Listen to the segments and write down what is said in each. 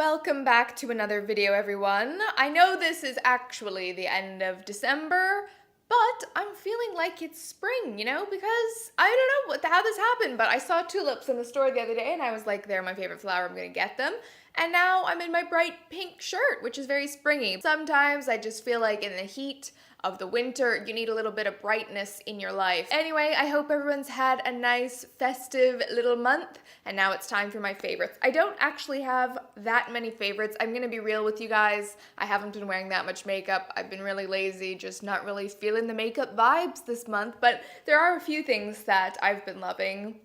Welcome back to another video, everyone. I know this is actually the end of December, but I'm feeling like it's spring, because I don't know how this happened, but I saw tulips in the store the other day and I was like, they're my favorite flower, I'm gonna get them. And now I'm in my bright pink shirt, which is very springy. Sometimes I just feel like in the heat of the winter, you need a little bit of brightness in your life. Anyway, I hope everyone's had a nice festive little month, and now it's time for my favorites. I don't actually have that many favorites. I'm gonna be real with you guys. I haven't been wearing that much makeup. I've been really lazy, just not really feeling the makeup vibes this month, but there are a few things that I've been loving,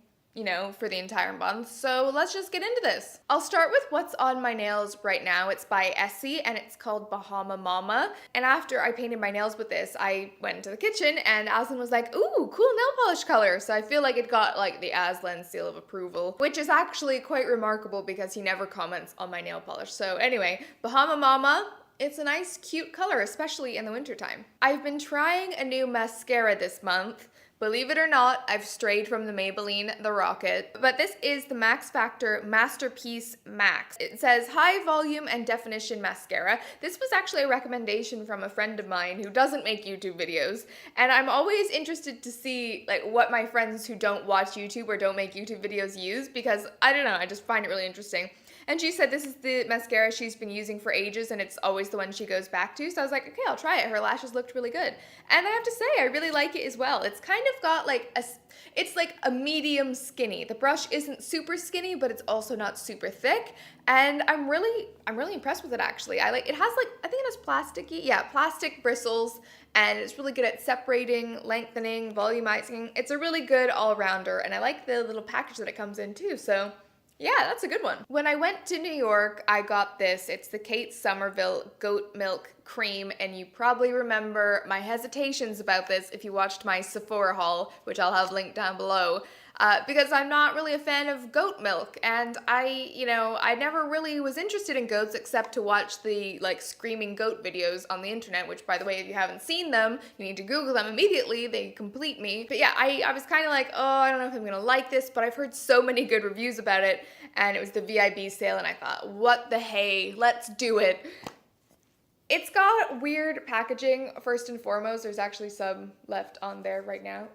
for the entire month. So let's just get into this. I'll start with what's on my nails right now. It's by Essie and it's called Bahama Mama. And after I painted my nails with this, I went into the kitchen and Aslan was like, ooh, cool nail polish color. So I feel like it got like the Aslan seal of approval, which is actually quite remarkable because he never comments on my nail polish. So anyway, Bahama Mama, it's a nice, cute color, especially in the wintertime. I've been trying a new mascara this month. Believe it or not, I've strayed from the Maybelline The Rocket, but this is the Max Factor Masterpiece Max. It says high volume and definition mascara. This was actually a recommendation from a friend of mine who doesn't make YouTube videos, and I'm always interested to see what my friends who don't watch YouTube or don't make YouTube videos use, because I don't know, I just find it really interesting. And she said this is the mascara she's been using for ages and it's always the one she goes back to. So I was like, okay, I'll try it. Her lashes looked really good. And I have to say, I really like it as well. It's kind of got it's like a medium skinny. The brush isn't super skinny, but it's also not super thick. And I'm really impressed with it actually. It has I think it has plastic bristles, and it's really good at separating, lengthening, volumizing. It's a really good all-rounder, and I like the little package that it comes in too, so yeah, that's a good one. When I went to New York, I got this. It's the Kate Sommerville Goat Milk Cream, and you probably remember my hesitations about this if you watched my Sephora haul, which I'll have linked down below, because I'm not really a fan of goat milk, and I never really was interested in goats except to watch the screaming goat videos on the internet, which by the way, if you haven't seen them, you need to Google them immediately, they complete me. But yeah, I was kind of like, oh, I don't know if I'm gonna like this, but I've heard so many good reviews about it, and it was the VIB sale, and I thought, what the hey, let's do it. It's got weird packaging, first and foremost. There's actually some left on there right now.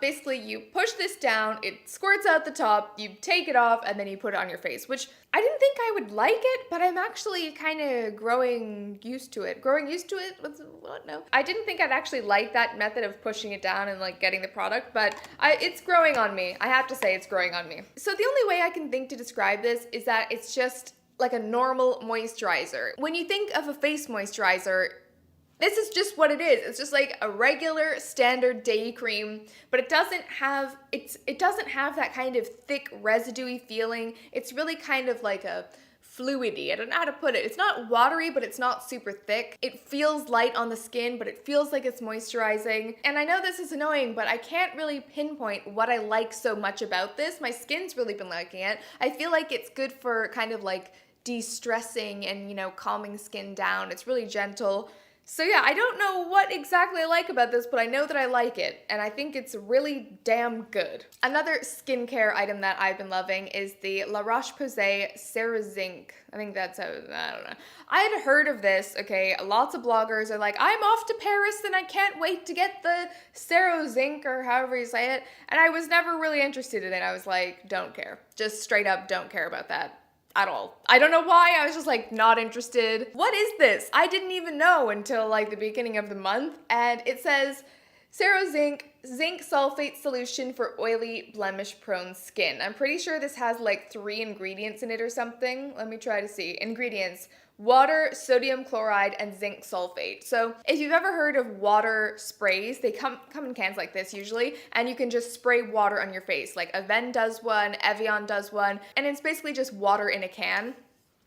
Basically, you push this down, it squirts out the top, you take it off, and then you put it on your face, which I didn't think I would like it, but I'm actually kind of growing used to it. Growing used to it? What? No. I didn't think I'd actually like that method of pushing it down and getting the product, but it's growing on me. I have to say it's growing on me. So the only way I can think to describe this is that it's just like a normal moisturizer. When you think of a face moisturizer, this is just what it is. It's just like a regular standard day cream, but it doesn't have that kind of thick residuey feeling. It's really kind of like a fluidy. I don't know how to put it. It's not watery, but it's not super thick. It feels light on the skin, but it feels like it's moisturizing. And I know this is annoying, but I can't really pinpoint what I like so much about this. My skin's really been liking it. I feel like it's good for kind of de-stressing and, calming skin down. It's really gentle. So yeah, I don't know what exactly I like about this, but I know that I like it, and I think it's really damn good. Another skincare item that I've been loving is the La Roche-Posay Serozinc. I think that's how, I don't know. I had heard of this, okay, lots of bloggers are like, I'm off to Paris and I can't wait to get the Serozinc, or however you say it, and I was never really interested in it. I was like, don't care. Just straight up don't care about that at all. I don't know why, I was just not interested. What is this? I didn't even know until the beginning of the month, and it says Serozinc zinc sulfate solution for oily, blemish-prone skin. I'm pretty sure this has 3 ingredients in it or something. Let me try to see. Ingredients: water, sodium chloride, and zinc sulfate. So if you've ever heard of water sprays, they come in cans like this usually, and you can just spray water on your face. Aven does one, Evian does one, and it's basically just water in a can.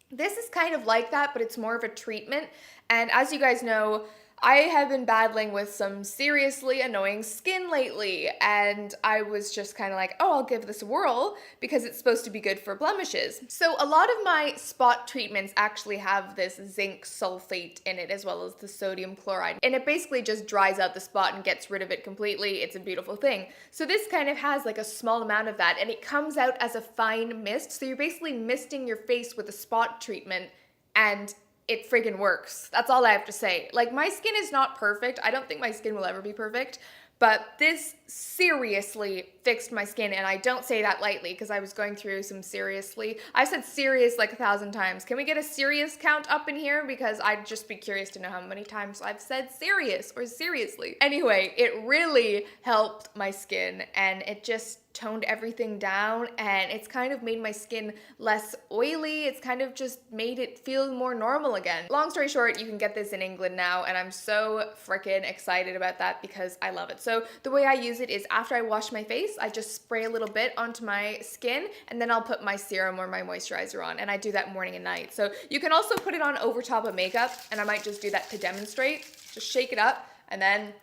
This is kind of like that, but it's more of a treatment. And as you guys know, I have been battling with some seriously annoying skin lately, and I was just kind of like, oh, I'll give this a whirl because it's supposed to be good for blemishes. So a lot of my spot treatments actually have this zinc sulfate in it as well as the sodium chloride, and it basically just dries out the spot and gets rid of it completely. It's a beautiful thing. So this kind of has like a small amount of that, and it comes out as a fine mist, so you're basically misting your face with a spot treatment, and it friggin' works. That's all I have to say. Like, my skin is not perfect. I don't think my skin will ever be perfect, but this seriously fixed my skin, and I don't say that lightly because I was going through some I said serious like 1,000 times. Can we get a serious count up in here? Because I'd just be curious to know how many times I've said serious or seriously. Anyway, it really helped my skin, and it just toned everything down, and it's kind of made my skin less oily. It's kind of just made it feel more normal again. Long story short, you can get this in England now, and I'm so freaking excited about that because I love it. So the way I use it is after I wash my face, I just spray a little bit onto my skin, and then I'll put my serum or my moisturizer on, and I do that morning and night. So you can also put it on over top of makeup, and I might just do that to demonstrate. Just shake it up, and then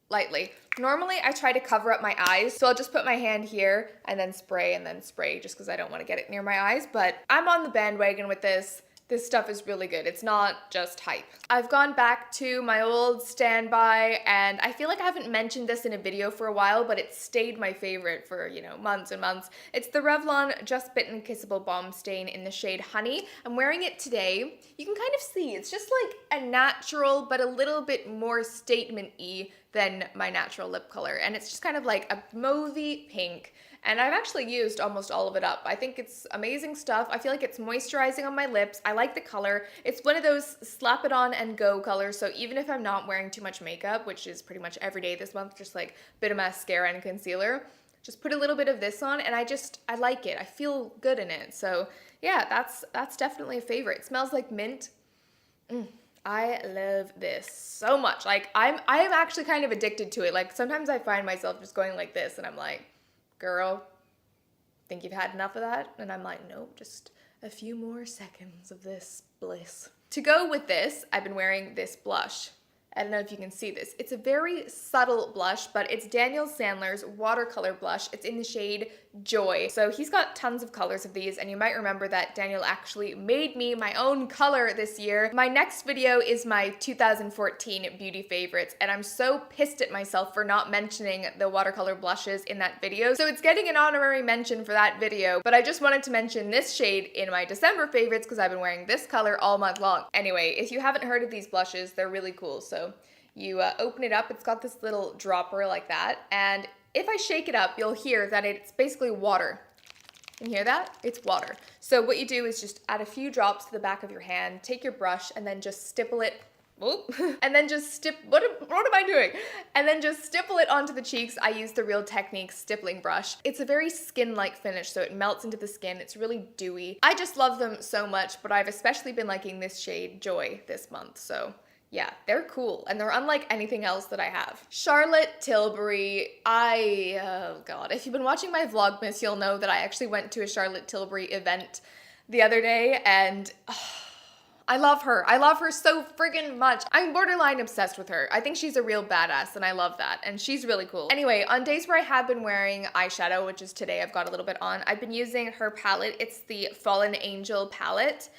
lightly. Normally, I try to cover up my eyes, so I'll just put my hand here and then spray just because I don't want to get it near my eyes, but I'm on the bandwagon with this. This stuff is really good. It's not just hype. I've gone back to my old standby, and I feel like I haven't mentioned this in a video for a while, but it stayed my favorite for, you know, months and months. It's the Revlon Just Bitten Kissable Balm Stain in the shade Honey. I'm wearing it today. You can kind of see, it's just like a natural, but a little bit more statement-y than my natural lip color. And it's just kind of like a mauvey pink. And I've actually used almost all of it up. I think it's amazing stuff. I feel like it's moisturizing on my lips. I like the color. It's one of those slap it on and go colors. So even if I'm not wearing too much makeup, which is pretty much every day this month, just like a bit of mascara and concealer, just put a little bit of this on, and I like it. I feel good in it. So yeah, that's definitely a favorite. It smells like mint. I love this so much. Like I am actually kind of addicted to it. Like sometimes I find myself just going like this, and I'm like, girl, think you've had enough of that? And I'm like, nope, just a few more seconds of this bliss. To go with this, I've been wearing this blush. I don't know if you can see this. It's a very subtle blush, but it's Daniel Sandler's Watercolour blush. It's in the shade Joy. So he's got tons of colors of these, and you might remember that Daniel actually made me my own color this year. My next video is my 2014 beauty favorites, and I'm so pissed at myself for not mentioning the watercolor blushes in that video. So it's getting an honorary mention for that video, but I just wanted to mention this shade in my December favorites because I've been wearing this color all month long. Anyway, if you haven't heard of these blushes, they're really cool. So you open it up, it's got this little dropper like that, and if I shake it up, you'll hear that it's basically water. Can you hear that? It's water. So what you do is just add a few drops to the back of your hand, take your brush, and then just stipple it. And then just what am I doing? And then just stipple it onto the cheeks. I use the Real Technique stippling brush. It's a very skin-like finish, so it melts into the skin. It's really dewy. I just love them so much, but I've especially been liking this shade Joy this month, so yeah, they're cool, and they're unlike anything else that I have. Charlotte Tilbury, oh god, if you've been watching my Vlogmas, you'll know that I actually went to a Charlotte Tilbury event the other day, and I love her. I love her so friggin' much. I'm borderline obsessed with her. I think she's a real badass, and I love that, and she's really cool. Anyway, on days where I have been wearing eyeshadow, which is today, I've got a little bit on, I've been using her palette. It's the Fallen Angel palette,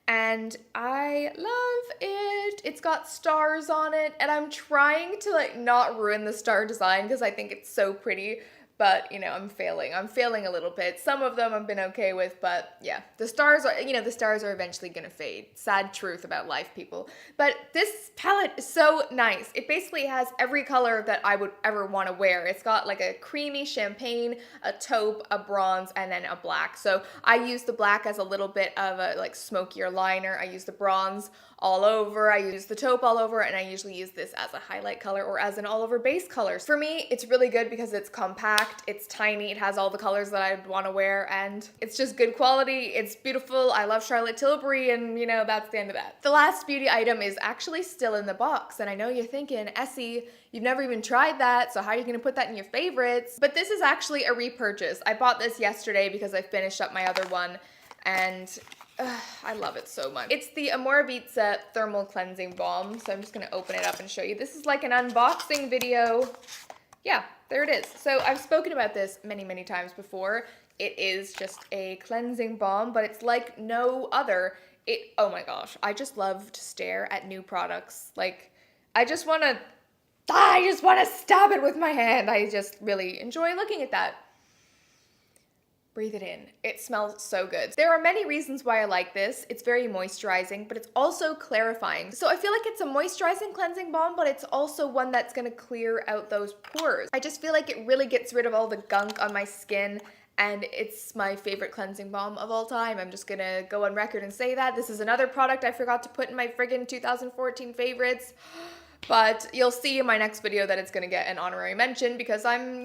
and I love it. It's got stars on it, and I'm trying to like not ruin the star design because I think it's so pretty, but you know, I'm failing a little bit. Some of them I've been okay with, but yeah, the stars are, you know, the stars are eventually gonna fade. Sad truth about life, people. But this palette is so nice. It basically has every color that I would ever want to wear. It's got like a creamy champagne, a taupe, a bronze, and then a black. So I use the black as a little bit of a like smokier liner. I use the bronze all over, I use the taupe all over, and I usually use this as a highlight color or as an all over base color. For me, it's really good because it's compact, it's tiny, it has all the colors that I'd want to wear, and it's just good quality, it's beautiful. I love Charlotte Tilbury, and you know, that's the end of that. The last beauty item is actually still in the box, and I know you're thinking, Essie, you've never even tried that, so how are you gonna put that in your favorites? But this is actually a repurchase. I bought this yesterday because I finished up my other one, and I love it so much. It's the Omorovicza Thermal Cleansing Balm, so I'm just gonna open it up and show you. This is like an unboxing video. Yeah, there it is. So I've spoken about this many, many times before. It is just a cleansing balm, but it's like no other. Oh my gosh, I just love to stare at new products. Like, I just wanna stab it with my hand. I just really enjoy looking at that. Breathe it in. It smells so good. There are many reasons why I like this. It's very moisturizing, but it's also clarifying. So I feel like it's a moisturizing cleansing balm, but it's also one that's gonna clear out those pores. I just feel like it really gets rid of all the gunk on my skin, and it's my favorite cleansing balm of all time. I'm just gonna go on record and say that. This is another product I forgot to put in my friggin' 2014 favorites. But you'll see in my next video that it's gonna get an honorary mention because I'm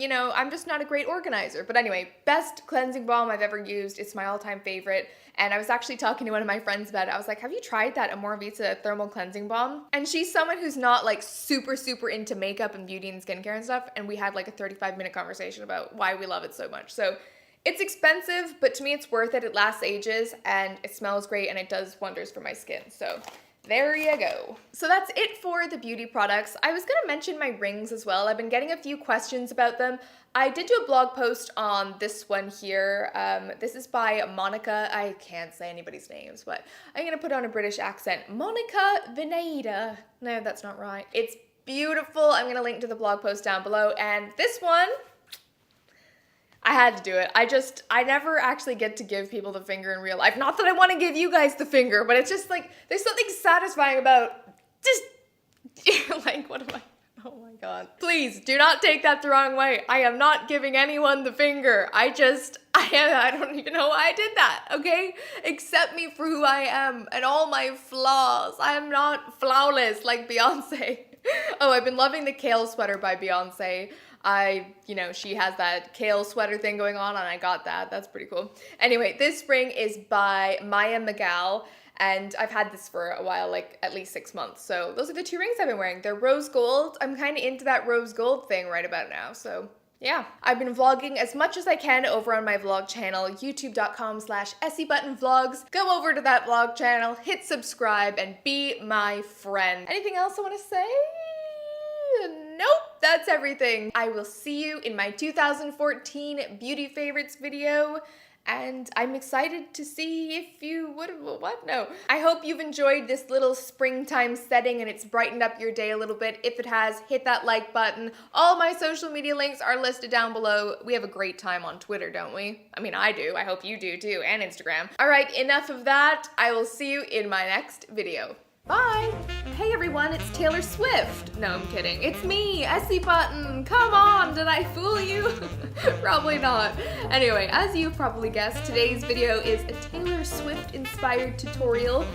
just not a great organizer. But anyway, best cleansing balm I've ever used. It's my all-time favorite. And I was actually talking to one of my friends about it. I was like, have you tried that Omorovicza Thermal Cleansing Balm? And she's someone who's not like super, super into makeup and beauty and skincare and stuff. And we had like a 35-minute conversation about why we love it so much. So it's expensive, but to me it's worth it. It lasts ages and it smells great and it does wonders for my skin. So there you go. So that's it for the beauty products. I was gonna mention my rings as well. I've been getting a few questions about them. I did do a blog post on this one here. This is by Monica. I can't say anybody's names, but I'm gonna put on a British accent. Monica Vinader. No, that's not right. It's beautiful. I'm gonna link to the blog post down below. And this one, I had to do it. I never actually get to give people the finger in real life. Not that I want to give you guys the finger, but it's just like, there's something satisfying about just, like, what am I? Oh my God. Please do not take that the wrong way. I am not giving anyone the finger. I don't even know why I did that, okay? Accept me for who I am and all my flaws. I am not flawless like Beyonce. Oh, I've been loving the KALE Sweater by Beyonce. She has that KALE Sweater thing going on and I got that. That's pretty cool. Anyway, this ring is by Magal and I've had this for a while, like at least 6 months. So those are the two rings I've been wearing. They're rose gold. I'm kind of into that rose gold thing right about now. So yeah, I've been vlogging as much as I can over on my vlog channel, youtube.com/essiebuttonvlogs. Go over to that vlog channel, hit subscribe and be my friend. Anything else I want to say? Nope, that's everything. I will see you in my 2014 beauty favorites video, and I'm excited to see if you no. I hope you've enjoyed this little springtime setting and it's brightened up your day a little bit. If it has, hit that like button. All my social media links are listed down below. We have a great time on Twitter, don't we? I mean, I do. I hope you do too, and Instagram. All right, enough of that. I will see you in my next video. Bye! Hey everyone, it's Taylor Swift. No, I'm kidding. It's me, essiebutton. Come on, did I fool you? Probably not. Anyway, as you've probably guessed, today's video is a Taylor Swift inspired tutorial.